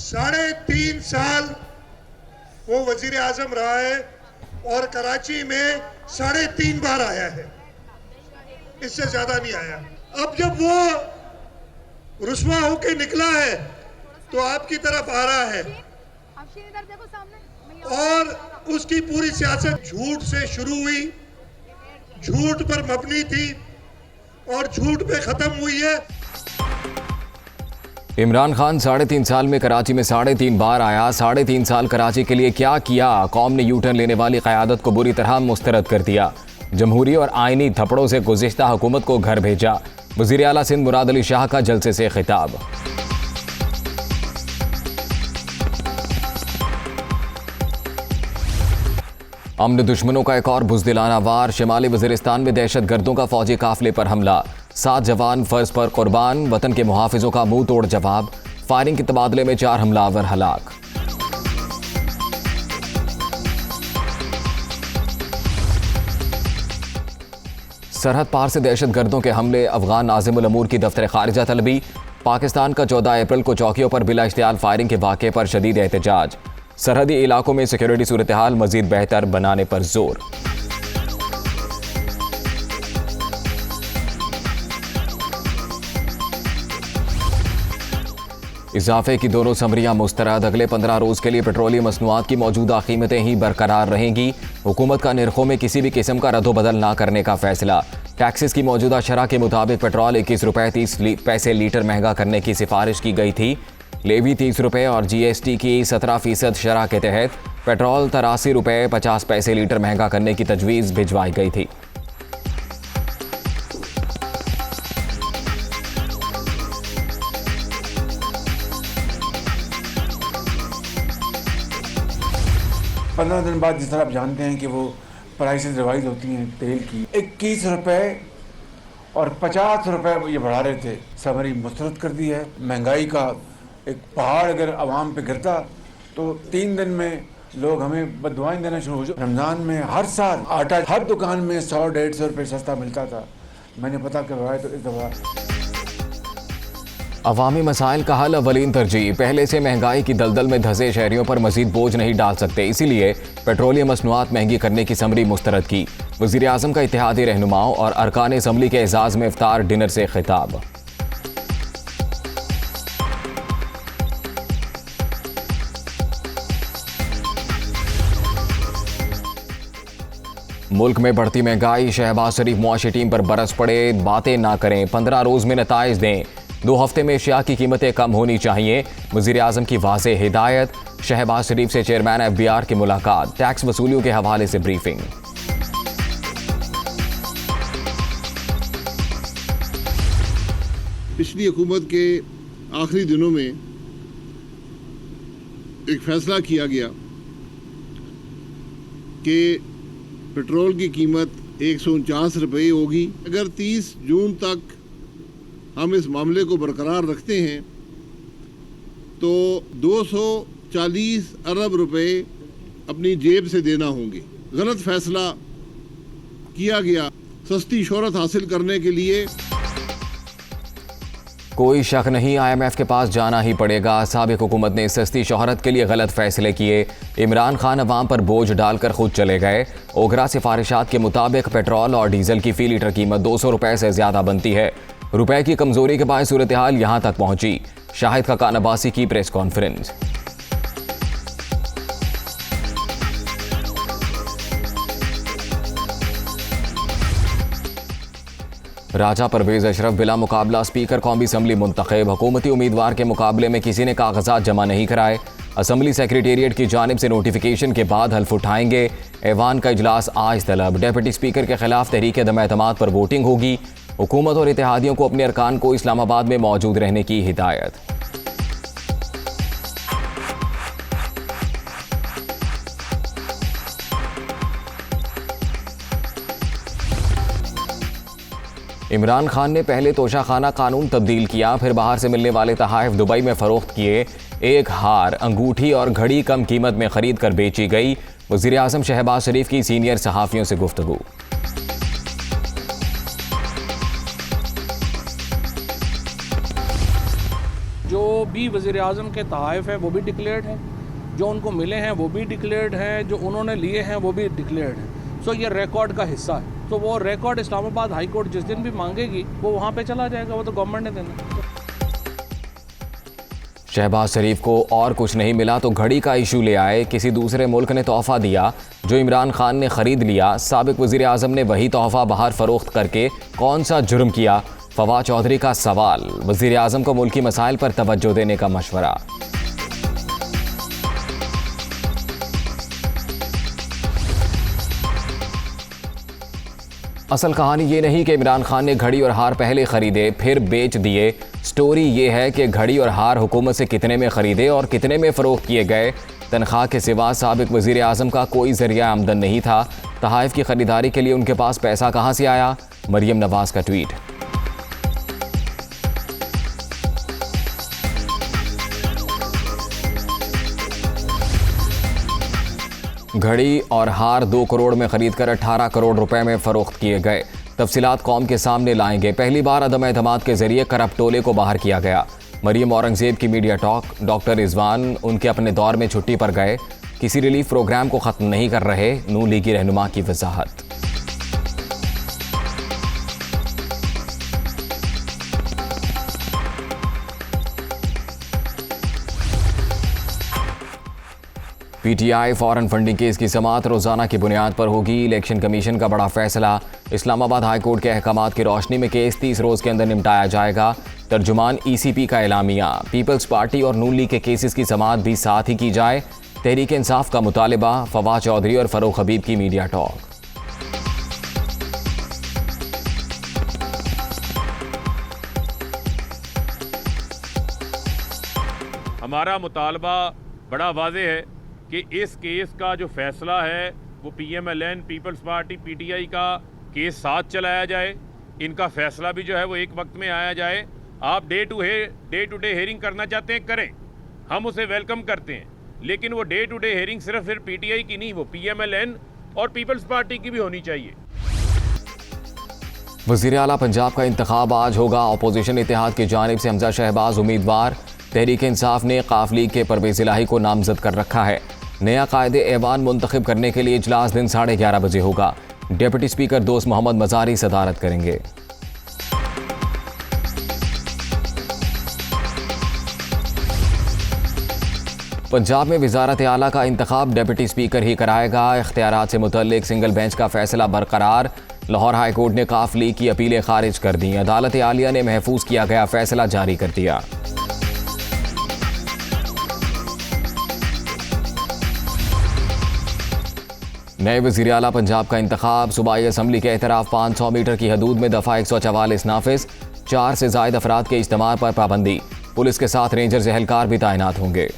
3.5 साल वो वजीर आजम रहा है और कराची में 3.5 बार आया है, इससे ज्यादा नहीं आया। अब जब वो रुस्वा होके निकला है तो आपकी तरफ आ रहा है और उसकी पूरी सियासत झूठ से शुरू हुई, झूठ पर मबनी थी और झूठ पे खत्म हुई है। इमरान खान 3.5 साल में कराची में 3.5 बार आया। 3.5 साल कराची के लिए क्या किया? कौम ने यूटर्न लेने वाली क़यादत को बुरी तरह मुस्तरद कर दिया। जमहूरी और आइनी थप्पड़ों से गुज़िश्ता हुकूमत को घर भेजा। वज़ीर आला सिंध मुराद अली शाह का जलसे से खिताब। अमन दुश्मनों का एक और बुज़दिलाना वार। शिमाली वज़ीरिस्तान में दहशत गर्दों का फौजी काफिले पर हमला। 7 जवान फर्ज पर कुर्बान। वतन के मुहाफिजों का मुंह तोड़ जवाब। फायरिंग के तबादले में 4 हमलावर हलाक। सरहद पार से दहशत गर्दों के हमले। अफगान नाज़िमुल अमूर की दफ्तर खारिजा तलबी। पाकिस्तान का 14 अप्रैल को चौकियों पर बिला इश्तियाल फायरिंग के वाक़े पर शदीद एहतजाज। सरहदी इलाकों में सिक्योरिटी सूरत हाल मजीद बेहतर बनाने पर जोर। इजाफे की दोनों समरियां मुस्तरद। अगले 15 रोज के लिए पेट्रोलियम मसनूआत की मौजूदा कीमतें ही बरकरार रहेंगी। हुकूमत का निर्खों में किसी भी किस्म का रद्दोबदल ना करने का फैसला। टैक्सेस की मौजूदा शरह के मुताबिक पेट्रोल 21 रुपये 30 पैसे लीटर महंगा करने की सिफारिश की गई थी। लेवी 30 रुपये और GST की 17% शरह के तहत पेट्रोल 83 रुपये 50 पैसे लीटर महंगा करने की तजवीज़ भिजवाई गई थी। पंद्रह दिन बाद जिस तरह आप जानते हैं कि वो प्राइसेस रिवाइज होती हैं तेल की, 21 रुपये और 50 रुपये ये बढ़ा रहे थे। समरी मुस्तरद कर दी है। महंगाई का एक पहाड़ अगर आवाम पे गिरता तो 3 दिन में लोग हमें बददुआएं देना शुरू हो जाए। रमज़ान में हर साल आटा हर दुकान में 100-150 रुपये सस्ता मिलता था। मैंने पता करवाया तो इस दफ़ा अवामी मसाइल का हल अवलीन तरजीह। पहले से महंगाई की दलदल में धंसे शहरियों पर मजीद बोझ नहीं डाल सकते, इसीलिए पेट्रोलियम मसनूआत महंगी करने की समरी मुस्तरद की। वज़ीर आज़म का इत्तेहादी रहनुमाओं और अरकान असम्बली के एजाज़ में इफ्तार डिनर से खिताब। मुल्क में बढ़ती महंगाई। शहबाज शरीफ मुआशी टीम पर बरस पड़े। बातें ना करें, 15 रोज में नताइज दें। 2 हफ्ते में एशिया की कीमतें कम होनी चाहिए। वज़ीर आज़म की वाज़ेह हिदायत। शहबाज शरीफ से चेयरमैन FBR की मुलाकात। टैक्स वसूलियों के हवाले से ब्रीफिंग। पिछली हुकूमत के आखिरी दिनों में एक फैसला किया गया कि पेट्रोल की कीमत 149 रुपये होगी। अगर 30 जून तक हम इस मामले को बरकरार रखते हैं तो 240 अरब रुपए अपनी जेब से देना होंगे। गलत फैसला किया गया सस्ती शोहरत हासिल करने के लिए। कोई शक नहीं, IMF के पास जाना ही पड़ेगा। साबिक हुकूमत ने सस्ती शोहरत के लिए गलत फैसले किए। इमरान खान अवाम पर बोझ डालकर खुद चले गए। ओगरा सिफारिशात के मुताबिक पेट्रोल और डीजल की फी लीटर कीमत 200 रुपये से ज़्यादा बनती है। रुपए की कमजोरी के बाद सूरत हाल यहाँ तक पहुंची। शाहिद खाकान अब्बासी की प्रेस कॉन्फ्रेंस। राजा परवेज अशरफ बिला मुकाबला स्पीकर कौमी असम्बली मुंतखब। हुकूमती उम्मीदवार के मुकाबले में किसी ने कागजात जमा नहीं कराए। असम्बली सेक्रेटेरिएट की जानिब से नोटिफिकेशन के बाद हल्फ उठाएंगे। ऐवान का इजलास आज तलब। डेप्यूटी स्पीकर के खिलाफ तहरीक अदम एतमाद पर वोटिंग होगी। हुकूमत और इत्तेहादियों को अपने अरकान को इस्लामाबाद में मौजूद रहने की हिदायत। इमरान खान ने पहले तोशाखाना कानून तब्दील किया, फिर बाहर से मिलने वाले तहाइफ दुबई में फरोख्त किए। एक हार, अंगूठी और घड़ी कम कीमत में खरीद कर बेची गई। वज़ीर आज़म शहबाज शरीफ की सीनियर सहाफ़ियों से गुफ्तगू। जो भी वज़ीर आज़म के तहाइफ हैं वो भी डिक्लेयर्ड हैं, जो उनको मिले हैं वो भी डिक्लेयर्ड हैं, जो उन्होंने लिए हैं वो भी डिक्लेयर्ड हैं। सो ये रिकॉर्ड का हिस्सा है। तो वो रिकॉर्ड इस्लामाबाद हाई कोर्ट जिस दिन भी मांगेगी वो वहाँ पे चला जाएगा, वो तो गवर्नमेंट ने देना है। शहबाज शरीफ को और कुछ नहीं मिला तो घड़ी का इशू ले आए। किसी दूसरे मुल्क ने तोहफा दिया जो इमरान खान ने खरीद लिया। साबिक वज़ीर आज़म ने वही तोहफा बाहर फरोख्त करके कौन सा जुर्म किया? फवाद चौधरी का सवाल। वज़ीर आज़म को मुल्की मसाइल पर तवज्जो देने का मशवरा। असल कहानी ये नहीं कि इमरान खान ने घड़ी और हार पहले खरीदे फिर बेच दिए। स्टोरी ये है कि घड़ी और हार हुकूमत से कितने में खरीदे और कितने में फ़रोख्त किए गए। तनख्वाह के सिवा साबिक वज़ीर आज़म का कोई ज़रिया आमदन नहीं था। तहाइफ की ख़रीदारी के लिए उनके पास पैसा कहाँ से आया? मरियम नवाज़ का ट्वीट। घड़ी और हार 2 करोड़ में खरीदकर 18 करोड़ रुपए में फ़रोख्त किए गए। तफसीलात कौम के सामने लाएंगे। पहली बार अदम एतमाद के जरिए करप्ट टोले को बाहर किया गया। मरियम औरंगज़ेब की मीडिया टॉक। डॉक्टर रिजवान उनके अपने दौर में छुट्टी पर गए। किसी रिलीफ प्रोग्राम को ख़त्म नहीं कर रहे। नून लीगी रहनुमा की वजाहत। पीटीआई फॉरेन फंडिंग केस की समाअत रोजाना की बुनियाद पर होगी। इलेक्शन कमीशन का बड़ा फैसला। इस्लामाबाद हाई कोर्ट के अहकामात की रोशनी में केस 30 रोज के अंदर निपटाया जाएगा। तर्जुमान ECP का एलामिया। पीपल्स पार्टी और नून लीग के केसेस की समाअत भी साथ ही की जाए। तहरीक इंसाफ का मुतालिबा। फवाद चौधरी और फरूख हबीब की मीडिया टॉक। हमारा मुतालबा बड़ा वाज़ेह है कि इस केस का जो फैसला है वो PMLN, पीपल्स पार्टी, PTI का केस साथ चलाया जाए। इनका फैसला भी जो है वो एक वक्त में आया जाए। आप डे टू डे हेयरिंग करना चाहते हैं करें, हम उसे वेलकम करते हैं, लेकिन वो डे टू डे हेयरिंग सिर्फ PTI की नहीं, वो PMLN और पीपल्स पार्टी की भी होनी चाहिए। वज़ीर आला पंजाब का इंतखाब आज होगा। अपोजिशन इत्तेहाद की जानिब से हमजा शहबाज उम्मीदवार। तहरीक इंसाफ ने काफ लीग के परवेज़ इलाही को नामजद कर रखा है। नया कायदे ऐवान मुंतखब करने के लिए इजलास दिन 11:30 बजे होगा। डिप्टी स्पीकर दोस्त मोहम्मद मज़ारी सदारत करेंगे। पंजाब में वज़ारत आला का इंतखाब डिप्टी स्पीकर ही कराएगा। इख्तियारात से मुतल्लिक सिंगल बेंच का फैसला बरकरार। लाहौर हाई कोर्ट ने काफ लीग की अपीलें खारिज कर दी। अदालत आलिया ने महफूज किया गया फैसला जारी कर दिया। नए वज़ीर आला पंजाब का इंतखाब। सूबाई असम्बली के एतराफ़ 500 मीटर की हदूद में दफ़ा 144 नाफिज। 4 से ज़ायद अफराद के इज्तिमा पर पाबंदी। पुलिस के साथ रेंजर्स एहलकार भी तैनात होंगे।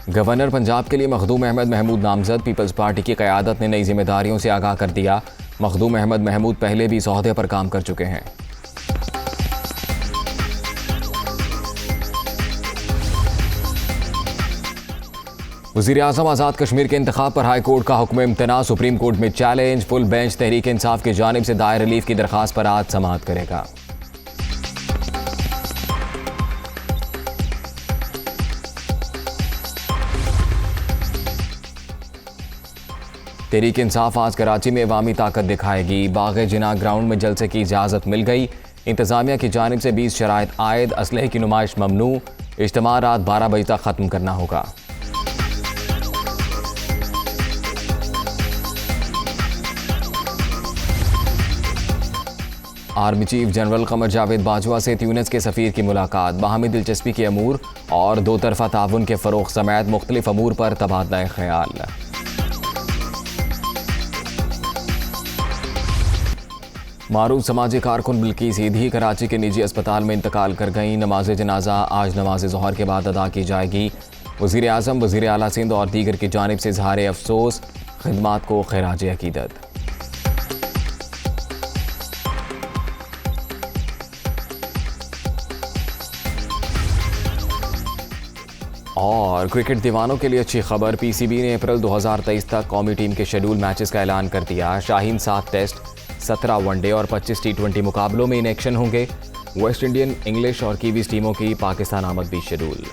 गवर्नर पंजाब के लिए मखदूम अहमद महमूद नामजद। पीपल्स पार्टी की क़यादत ने नई जिम्मेदारियों से आगाह कर दिया। मखदूम अहमद महमूद पहले भी इस ओहदे पर काम कर चुके हैं। वज़ीर आज़म आज़ाद कश्मीर के इंतखाब पर हाई कोर्ट का हुक्म इम्तना। सुप्रीम कोर्ट में challenge. Full bench Tehreek Insaf की जानिब से दायर रिलीफ की दरख्वास्त पर आज समाअत करेगा। तहरीक इंसाफ आज कराची में अवामी ताकत दिखाएगी। बाग़ जिना ग्राउंड में जलसे की इजाज़त मिल गई। इंतज़ामिया की जानिब से 20 शराइत आयद। असलहे की नुमाइश ममनू। इज्तिमा रात 12 बजे तक ख़त्म करना होगा। Army chief general Qamar Javed Bajwa से ट्यूनिस के सफ़ीर की मुलाकात। बाहमी दिलचस्पी के अमूर और दो तरफ़ा ताउन के फ़रोग़ समेत मुख्तलिफ अमूर पर तबादला ख्याल। मारूफ समाजी कारकुन बिल्किस ईदी कराची के निजी अस्पताल में इंतकाल कर गई। नमाज जनाजा आज नमाज ज़ोहर के बाद अदा की जाएगी। वज़ीर आज़म, वज़ीर आला सिंध और दीगर की जानिब से इज़हार अफसोस। खिदमात को खिराज अकीदत। और क्रिकेट दीवानों के लिए अच्छी खबर, पीसीबी ने अप्रैल 2023 तक कौमी टीम के शेड्यूल मैचेस का ऐलान कर दिया। शाहीन 7 टेस्ट, 17 वनडे और 25 टी20 मुकाबलों में इन एक्शन होंगे। वेस्ट इंडियन, इंग्लिश और कीवीज टीमों की पाकिस्तान आमद भी शेड्यूल।